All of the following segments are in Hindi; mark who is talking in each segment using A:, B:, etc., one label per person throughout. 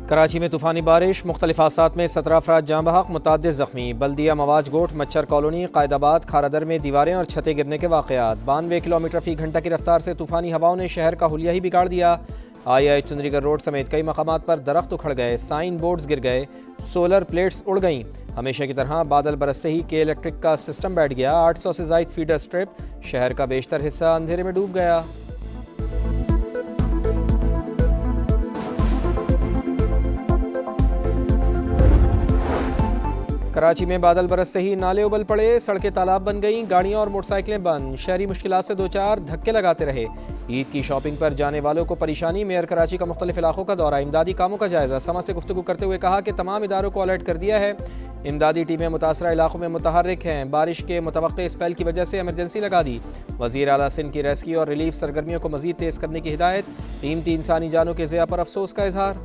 A: कराची में तूफ़ानी बारिश, मुख्तलिफ हादसात में 17 अफराद जाँ बहक, मुतअद्दिद ज़ख्मी। बल्दिया मवाज गोट, मच्छर कॉलोनी, कायदाबाद, खारादर में दीवारें और छतें गिरने के वाक़यात। 92 किलोमीटर फ़ी घंटा की रफ्तार से तूफ़ानी हवाओं ने शहर का हुलिया ही बिगाड़ दिया। आई चुंदरीगढ़ रोड समेत कई मकामात पर दरख्त उखड़ गए, साइन बोर्ड्स गिर गए, सोलर प्लेट्स उड़ गईं। हमेशा की तरह बादल बरसते ही के इलेक्ट्रिक का सिस्टम बैठ गया। 800 से ज़ायद फीडर स्ट्रिप, शहर का बेशतर हिस्सा अंधेरे में डूब गया। कराची में बादल बरसते ही नाले उबल पड़े, सड़कें तालाब बन गईं, गाड़ियां और मोटरसाइकिलें बंद। शहरी मुश्किलात से दो चार धक्के लगाते रहे। ईद की शॉपिंग पर जाने वालों को परेशानी। मेयर कराची का मुख्तलिफ इलाकों का दौरा, इमदादी कामों का जायजा। समा से गुफ्तगू करते हुए कहा कि तमाम इदारों को अलर्ट कर दिया है। इमदादी टीमें मुतासरा इलाकों में मुतहर्रिक हैं। बारिश के मुतवक्के स्पेल की वजह से एमरजेंसी लगा दी। वज़ीर आला सिंध की रेस्क्यू और रिलीफ सरगर्मियों को मज़ीद तेज़ करने की हिदायत। कीमती इंसानी जानों के ज़िया पर अफसोस का इजहार।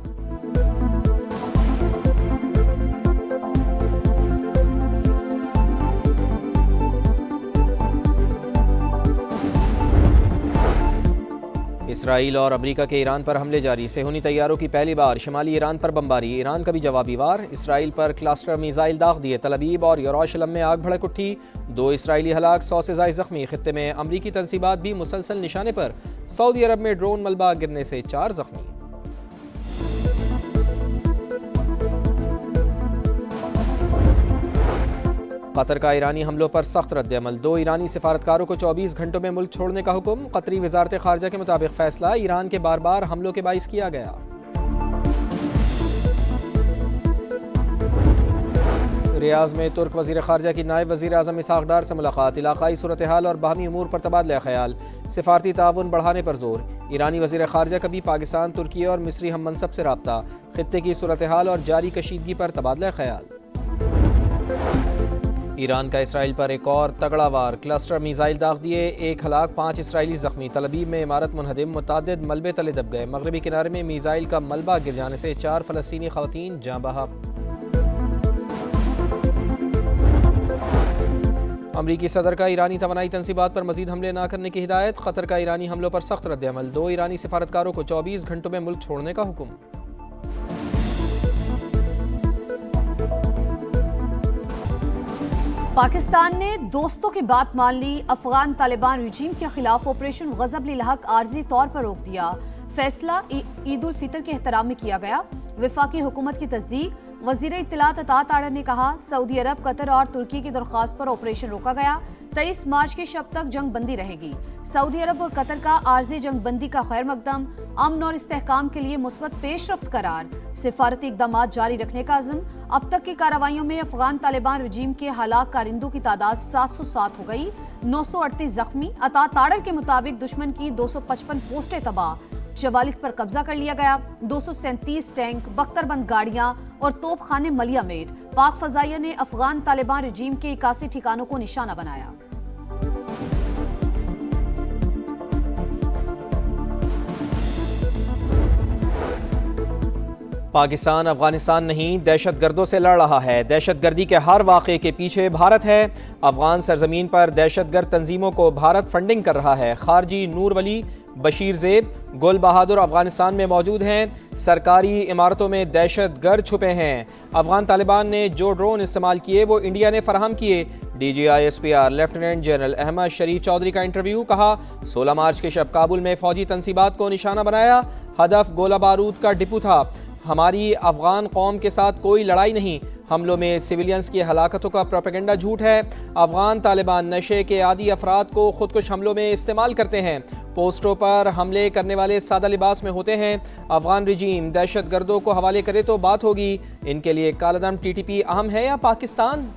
A: इसराइल और अमेरिका के ईरान पर हमले जारी। सेहूनी तैयारों की पहली बार शिमाली ईरान पर बमबारी। ईरान का भी जवाबी वार। इसराइल पर क्लस्टर मिसाइल दाग दिए। तल अवीव और यरूशलेम में आग भड़क उठी। 2 इसराइली हलाक, 100 से ज़ायद ज़ख्मी। खित्ते में अमरीकी तनसीबात भी मुसलसल निशाने पर। सऊदी अरब में ड्रोन मलबा गिरने से 4 ज़ख्मी। कतर का ईरानी हमलों पर सख्त रद्द-ए-अमल। 2 ईरानी सिफारतकारों को 24 घंटों में मुल्क छोड़ने का हुक्म। कतरी वजारत खारजा के मुताबिक फैसला ईरान के बार बार हमलों के बाइस किया गया। रियाज में तुर्क वजीर खारजा की नायब वजीर आज़म इसहाक डार से मुलाकात। इलाकाई सूरत हाल और बाहमी उमूर पर तबादला ख्याल। सिफारती ताउन बढ़ाने पर जोर। ईरानी वजीर खारजा का भी पाकिस्तान, तुर्की और मिस्री हम मनसब से रब्ता। खित्ते की सूरत हाल और जारी कशीदगी पर तबादला ख्याल। ईरान का इसराइल पर एक और तगड़ा वार। क्लस्टर मिसाइल दाग दिए, 1 हलाक, 5 इसराइली जख्मी। तल अवीव में इमारत मुनहदिम, मुतअद्दिद मलबे तले दब गए। मगरबी किनारे में मिसाइल का मलबा गिर जाने से 4 फ़लस्तीनी ख़वातीन जाँ बहक। अमरीकी सदर का ईरानी तवानाई तनसीबात पर मजीद हमले न करने की हिदायत। कतर का ईरानी हमलों पर सख्त रद्द-ए-अमल। 2 ईरानी सिफारतकारों को 24 घंटों में मुल्क छोड़ने का हुक्म।
B: पाकिस्तान ने दोस्तों की बात मान ली। अफगान तालिबान रजीम के खिलाफ ऑपरेशन गजब लिलहक आर्जी तौर पर रोक दिया। फैसला ईद उल फितर के एहतराम में किया गया। वफाकी हुकूमत की तस्दीक। वजीर इत्तलात अतात आडर ने कहा, सऊदी अरब, कतर और तुर्की की दरख्वास्त पर ऑपरेशन रोका गया। 23 मार्च की शब तक जंग बंदी रहेगी। सऊदी अरब और कतर का आर्जी जंग बंदी का खैर मकदम। अमन और इस्तेहकाम के लिए मुस्बत पेशरफ्त करार। सिफारती इक़दाम जारी रखने का अज़्म। अब तक की कार्रवाइयों में अफगान तालिबान रजीम के हलाक कारिंदों की तादाद 707 हो गई। 938 जख्मी। अतात आडर के मुताबिक दुश्मन की 255 पोस्टें तबाह। 44 पर कब्जा कर लिया गया। 237 टैंक, बख्तरबंद गाड़ियां और तोप खाने मलिया मेट। पाक फजाइया ने अफगान तालिबान रजीम के 81 ठिकानों को निशाना बनाया।
A: पाकिस्तान अफगानिस्तान नहीं, दहशतगर्दों से लड़ रहा है। दहशतगर्दी के हर वाक़े के पीछे भारत है। अफगान सरजमीन पर दहशतगर्द तंजीमों को भारत फंडिंग कर रहा है। खारजी नूर वली, बशीर ज़ेब, गुल बहादुर अफगानिस्तान में मौजूद हैं। सरकारी इमारतों में दहशतगर्द छुपे हैं। अफगान तालिबान ने जो ड्रोन इस्तेमाल किए वो इंडिया ने फराहम किए। DGISPR लेफ्टिनेंट जनरल अहमद शरीफ चौधरी का इंटरव्यू। कहा, 16 मार्च के शब काबुल में फौजी तनसीबात को निशाना बनाया। हदफ गोला बारूद का डिपो था। हमारी अफगान कौम के साथ कोई लड़ाई नहीं। हमलों में सिविलियंस की हलाकतों का प्रोपेगेंडा झूठ है। अफगान तालिबान नशे के आदी अफराद को खुदकुश हमलों में इस्तेमाल करते हैं। पोस्टों पर हमले करने वाले सादा लिबास में होते हैं। अफगान रजीम दहशतगर्दों को हवाले करे तो बात होगी। इनके लिए कालादम TTP अहम है या पाकिस्तान?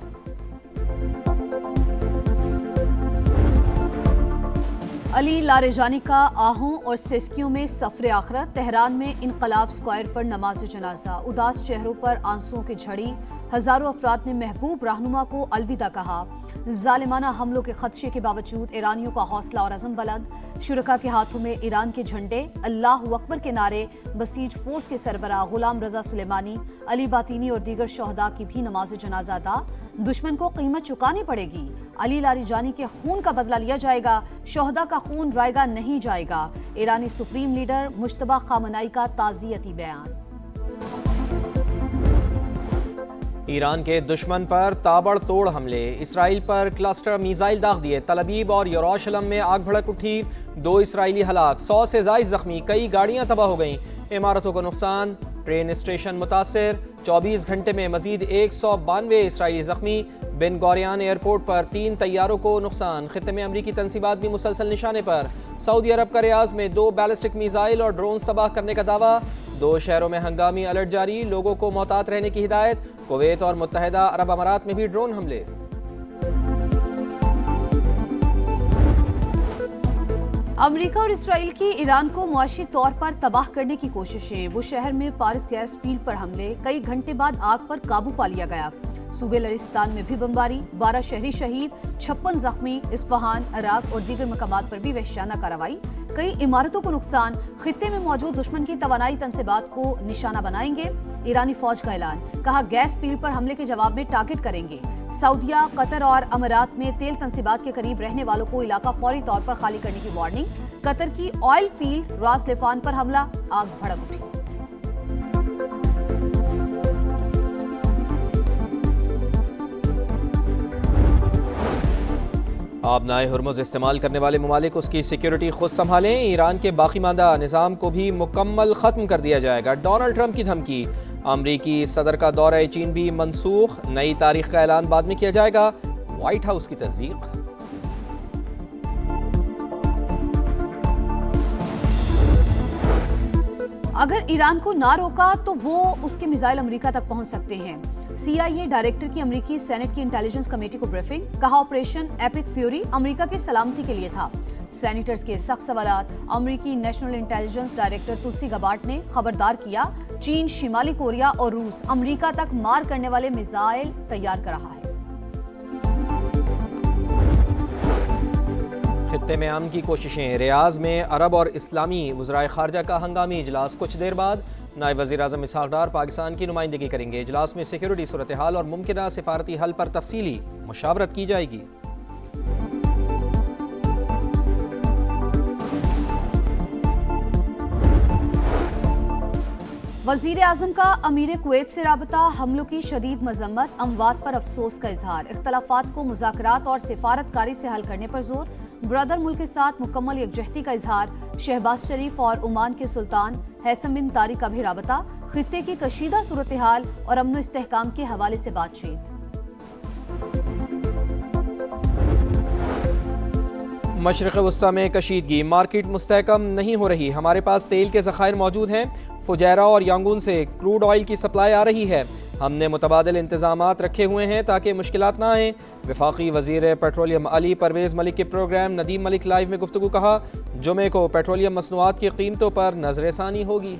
B: अली लारेजानी का आहों और सिस्कियों में सफर आखरत। तेहरान में इनकलाब स्क्वायर पर नमाज जनाजा। उदास चेहरों पर आंसुओं की झड़ी। हजारों अफराद ने महबूब रहनुमा को अलविदा कहा। जालिमाना हमलों के खदशे के बावजूद ईरानियों का हौसला और अज़म बुलंद। शुरका के हाथों में ईरान के झंडे, अल्लाहु अकबर के नारे। बसीज फोर्स के सरबराह गुलाम रजा सुलेमानी, अली बातिनी और दीगर शहदा की भी नमाज जनाजा अदा। दुश्मन को कीमत चुकानी पड़ेगी। अली लारीजानी के खून का बदला लिया जाएगा। शहदा का खून रायगा नहीं जाएगा। ईरानी सुप्रीम लीडर मुश्तबा खामनाई का ताज़ियती बयान।
A: ईरान के दुश्मन पर ताबड़तोड़ हमले, इसराइल पर क्लस्टर मिसाइल दाग दिए, तल अवीव और यरूशलेम में आग भड़क उठी, 2 इसराइली हलाक, 100 से ज़ायद जख्मी, कई गाड़ियां तबाह हो गईं, इमारतों को नुकसान, ट्रेन स्टेशन मुतासिर, 24 घंटे में मजीद 192 इसराइली जख्मी, बिन गौरियान एयरपोर्ट पर 3 तैयारों को नुकसान, खित्ते में अमरीकी तनसीबात भी मुसलसल निशाने पर, सऊदी अरब का रियाज में 2 बैलिस्टिक मिसाइल और ड्रोन्स तबाह करने का दावा, 2 शहरों में हंगामी अलर्ट जारी, लोगों को मोहतात रहने की हिदायत, कुवैत और मुत्तहिदा अरब अमारात में भी ड्रोन हमले।
B: अमेरिका और इसराइल की ईरान को मुआशी तौर पर तबाह करने की कोशिशें, बुश शहर में फारिस गैस फील्ड पर हमले, कई घंटे बाद आग पर काबू पा लिया गया, सूबे लरिस्तान में भी बमबारी, 12 शहरी शहीद, 56 जख्मी, इस्फहान, अराक और दीगर मकामात पर भी वहशाना कार्रवाई, कई इमारतों को नुकसान, खित्ते में मौजूद दुश्मन की तवानाई तनसीबात को निशाना बनाएंगे, ईरानी फौज का ऐलान, कहा गैस फील्ड पर हमले के जवाब में टारगेट करेंगे, सऊदिया, कतर और अमारात में तेल तनसीबात के करीब रहने वालों को इलाका फौरी तौर पर खाली करने की वार्निंग, कतर की ऑयल फील्ड रास लिफान पर हमला, आग भड़क उठी।
A: आबनाए हुर्मुज़ इस्तेमाल करने वाले ममालिक उसकी सिक्योरिटी खुद संभालें, ईरान के बाकी मांदा निज़ाम को भी मुकम्मल ख़त्म कर दिया जाएगा, डोनाल्ड ट्रंप की धमकी, अमरीकी सदर का दौरा चीन भी मनसूख, नई तारीख का ऐलान बाद में किया जाएगा, व्हाइट हाउस की तस्दीक।
B: अगर ईरान को ना रोका तो वो उसके मिसाइल अमेरिका तक पहुंच सकते हैं, CIA डायरेक्टर की अमेरिकी सेनेट की इंटेलिजेंस कमेटी को ब्रीफिंग, कहा ऑपरेशन एपिक फ्यूरी अमेरिका की सलामती के लिए था, सेनेटर्स के सख्त सवालात, अमेरिकी नेशनल इंटेलिजेंस डायरेक्टर तुलसी गबार्ड ने खबरदार किया, चीन, शिमाली कोरिया और रूस अमेरिका तक मार करने वाले मिसाइल तैयार कर रहा है।
A: खित्ते में अमन की कोशिशें, रियाज में अरब और इस्लामी वज़राए खारजा का हंगामी इजलास, कुछ देर बाद नायब वज़ीर आज़म इसहाक डार पाकिस्तान की नुमाइंदगी करेंगे, इजलास में सिक्योरिटी सूरत हाल और मुमकिना सिफारती हल पर तफसीली मुशावरत की जाएगी।
B: वज़ीर आज़म का अमीर कुवैत से राबता, हमलों की शदीद मजम्मत, अमवात पर अफसोस का इजहार, इख्तलाफात को मुज़ाकरात और सिफारतकारी से हल करने पर जोर, ब्रदर मुल्क के साथ मुकम्मल यकजहती का इजहार, शहबाज शरीफ और ओमान के सुल्तान हैसम बिन तारिक का भी राबता, खित्ते की कशीदा सूरत हाल और अमन इस्तेहकाम के हवाले से बातचीत।
A: मशरिक़ वस्ता में कशीदगी, मार्केट मुस्तहकम नहीं हो रही, हमारे पास तेल के ज़खायर मौजूद हैं, फुजैरा और यांगून से क्रूड ऑयल की सप्लाई आ रही है, हमने मुतबादिल इंतजामात रखे हुए हैं ताकि मुश्किलात ना आएँ। वफाकी वज़ीर पेट्रोलियम अली परवेज़ मलिक के प्रोग्राम नदीम मलिक लाइव में गुफ्तगू, कहा जुमे को पेट्रोलियम मसनूआत की कीमतों पर नजरसानी होगी।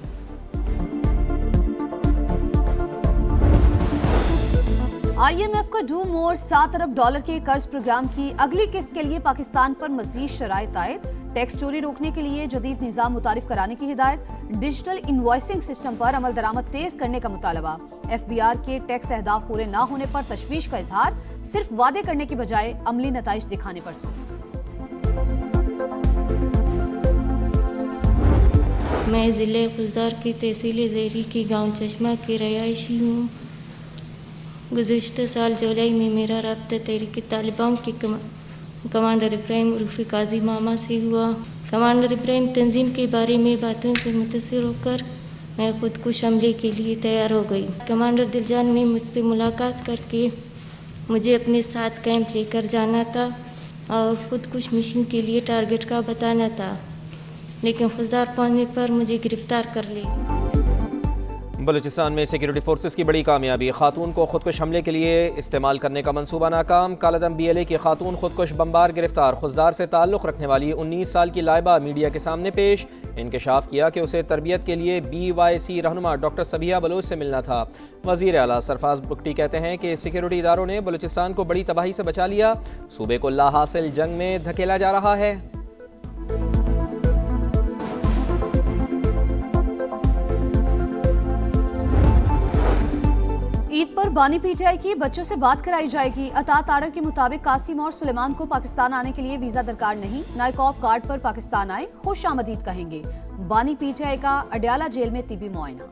B: IMF का डू मोर $7 अरब के कर्ज प्रोग्राम की अगली किस्त के लिए पाकिस्तान पर मज़ीद शराइत आयद, टैक्स चोरी रोकने के लिए जदीद निज़ाम मुतारिफ कराने की हिदायत, डिजिटल इनवॉइसिंग सिस्टम पर अमल दरामद तेज करने का मुतालबा, FBR के टैक्स अहदाफ पूरे ना होने पर तशवीश का इजहार, सिर्फ वादे करने की बजाय अमली नताइज दिखाने पर जोर।
C: मैं ज़िले खुलदार की तहसील ज़ेरी की गांव चश्मा की रहायशी हूँ। गुज़िश्ता साल जुलाई में मेरा रब्ता तहरीक तालिबान के कमांडर इब्राहिम उर्फ़ काजी मामा से हुआ। कमांडर इब्राहिम तंजीम के बारे में बातों से मुतासिर होकर मैं खुदकुश हमले के लिए तैयार हो गई। कमांडर दिलजान ने मुझसे मुलाकात करके मुझे अपने साथ कैंप लेकर जाना था और खुदकुश मिशन के लिए टारगेट का बताना था, लेकिन खुददार पहुंचने पर मुझे गिरफ्तार कर लिया।
A: बलूचिस्तान में सिक्योरिटी फोर्सेस की बड़ी कामयाबी, खातून को खुदकुश हमले के लिए इस्तेमाल करने का मंसूबा नाकाम, कालादम BLA की खातून खुदकुश बमबार गिरफ्तार, खुददार से ताल्लुक़ रखने वाली 19 साल की लाइबा मीडिया के सामने पेश, इंकशाफ किया कि उसे तरबियत के लिए BYC रहनुमा डॉक्टर सबिया बलोच से मिलना था। वज़ीर आला सरफराज बुगटी कहते हैं कि सिक्योरिटी इदारों ने बलूचिस्तान को बड़ी तबाही से बचा लिया, सूबे को लाहासिल जंग में धकेला जा रहा है।
B: ईद पर बानी पी जाएगी, बच्चों से बात कराई जाएगी। अतात आर्डर के मुताबिक कासिम और सुलेमान को पाकिस्तान आने के लिए वीजा दरकार नहीं, नाइकॉब कार्ड पर पाकिस्तान आए, खुश आमदीद कहेंगे। बानी पी जाएगा, अडयाला जेल में तिबी मुआयना।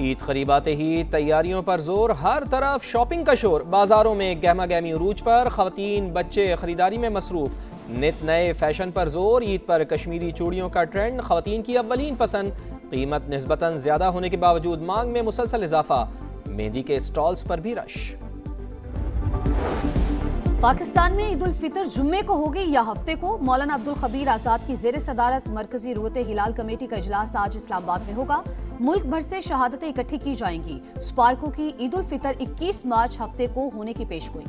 A: ईद करीब आते ही तैयारियों पर जोर, हर तरफ शॉपिंग का शोर। बाजारों में गहमा गहमी उरूज पर, खवातीन बच्चे खरीदारी में मसरूफ। नित नए फैशन पर जोर, ईद पर कश्मीरी चूड़ियों का ट्रेंड खवातीन की अव्वलीन पसंद। कीमत निस्बतन ज्यादा होने के बावजूद मांग में मुसलसल इजाफा, मेहंदी के स्टॉल्स पर भी रश।
B: पाकिस्तान में ईद उल फितर जुम्मे को होगी या हफ्ते को? मौलाना अब्दुल खबीर आजाद की जेर सदारत मरकजी रुवत हिलाल कमेटी का इजलास आज इस्लामाबाद में होगा। मुल्क भर से शहादतें इकट्ठी की जाएंगी। स्पार्को की ईद उल फितर 21 मार्च हफ्ते को होने की पेशगोई।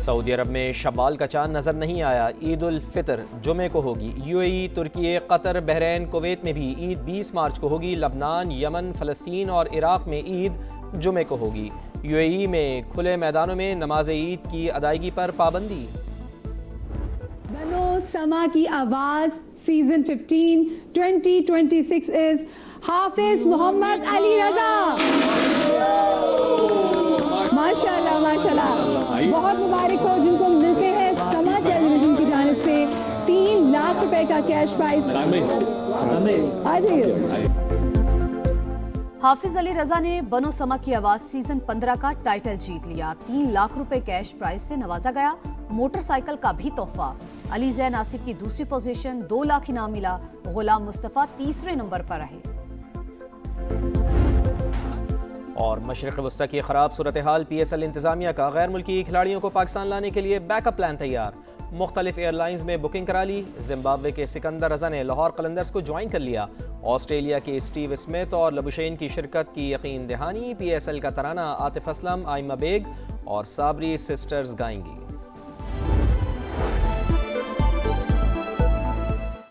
A: सऊदी अरब में शब्बाल का चांद नजर नहीं आया। ईद उल फितर जुमे को होगी। यूएई, तुर्की, कतर, बहरीन, कुवैत में भी ईद 20 मार्च को होगी। लबनान, यमन, फलस्तीन और इराक में ईद जुमे को होगी। यूएई में खुले मैदानों में नमाज ईद की अदायगी पर पाबंदी।
D: बनो समा की आवाज सीजन 15 2026 इज हाफिज मोहम्मद अली रजा। माशाल्लाह माशाल्लाह, बहुत मुबारक हो जिनको मिलते हैं समा टेलीविजन की जानिब से 3 लाख रुपए का कैश प्राइज। आ जाइए।
B: हाफिज अली रजा ने बनो समा की आवाज सीजन 15 का टाइटल जीत लिया। 3 लाख रुपए कैश प्राइज से नवाजा गया। मोटरसाइकिल का भी तोहफा। अली जैन आसिफ की दूसरी पोजीशन, 2 लाख इनाम मिला। गुलाम मुस्तफा तीसरे नंबर पर रहे।
A: और मशरिक़ वस्ता की खराब सूरत हाल, PSL इंतजामिया का गैर मुल्की खिलाड़ियों को पाकिस्तान लाने के लिए बैकअप प्लान तैयार। मुख्तलिफ एयरलाइंस में बुकिंग करा ली। जिम्बाब्वे के सिकंदर रजा ने लाहौर कलंदर्स को ज्वाइन कर लिया। ऑस्ट्रेलिया के स्टीव स्मिथ और लबुशेन की शिरकत की यकीन दहानी। PSL का तराना आतिफ असलम, आइमा बेग और साबरी सिस्टर्स गाएंगी।